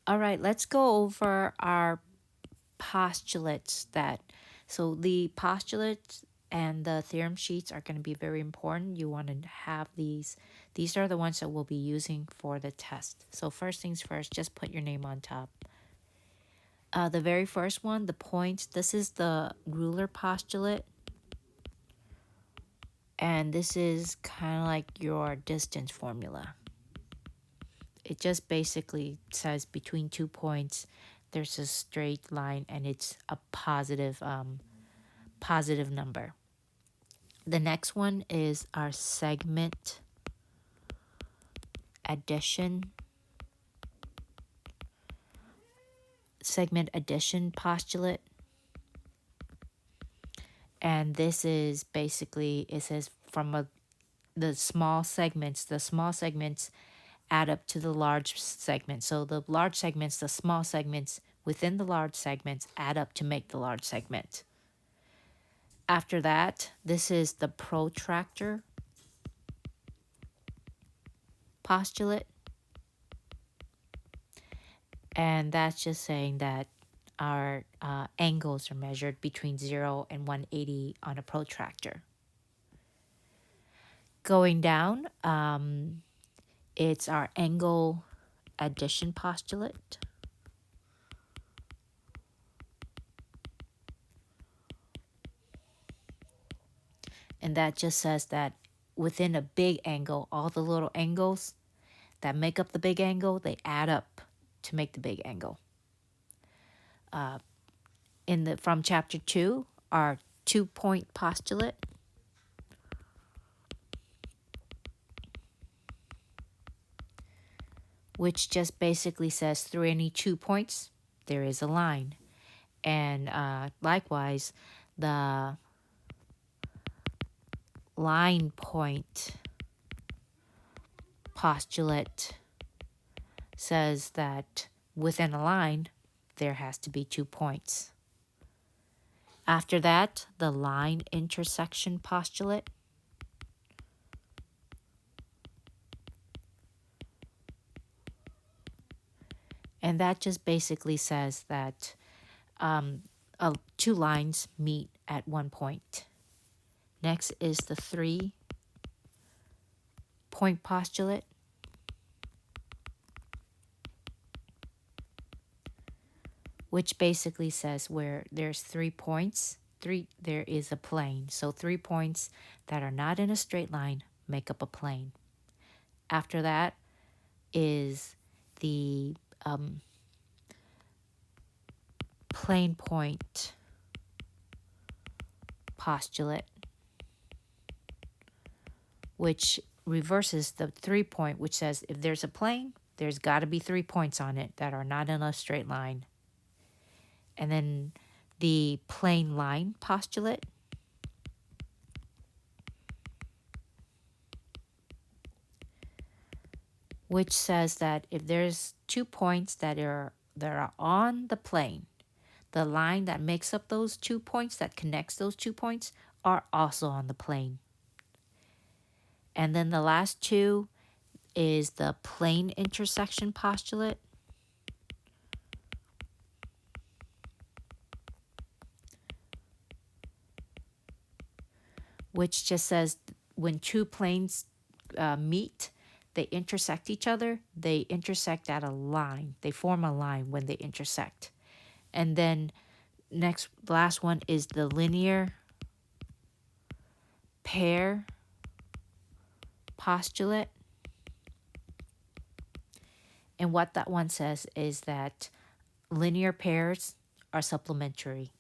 All right, let's go over our postulates so the postulates and the theorem sheets are going to be very important. You want to have these. These are the ones that we'll be using for the test. So first things first, just put your name on top. The very first one, the points. This is the ruler postulate. And this is kind of like your distance formula. It just basically says between 2 points, there's a straight line and it's a positive number. The next one is our addition segment addition postulate. And this is basically, it says the small segments add up to the large segments. So the large segments, the small segments within the large segments add up to make the large segment. After that, this is the protractor postulate. And that's just saying that our angles are measured between 0 and 180 on a protractor. Going down, it's our angle addition postulate. And that just says that within a big angle, all the little angles that make up the big angle, they add up to make the big angle. From chapter 2, our 2-point postulate. Which just basically says through any 2 points, there is a line. And likewise, the line point postulate says that within a line, there has to be 2 points. After that, the line intersection postulate. And that just basically says that 2 lines meet at 1 point. Next is the 3-point postulate. Which basically says where there's 3 points, there is a plane. So 3 points that are not in a straight line make up a plane. After that is the plane point postulate, which reverses the 3-point, which says if there's a plane, there's got to be 3 points on it that are not in a straight line. And then the plane line postulate, which says that if there's 2 points that are on the plane, the line that makes up those 2 points, that connects those 2 points, are also on the plane. And then the last 2 is the plane intersection postulate, which just says when 2 planes meet, they intersect each other. They intersect at a line. They form a line when they intersect. And then last one is the linear pair postulate. And what that one says is that linear pairs are supplementary.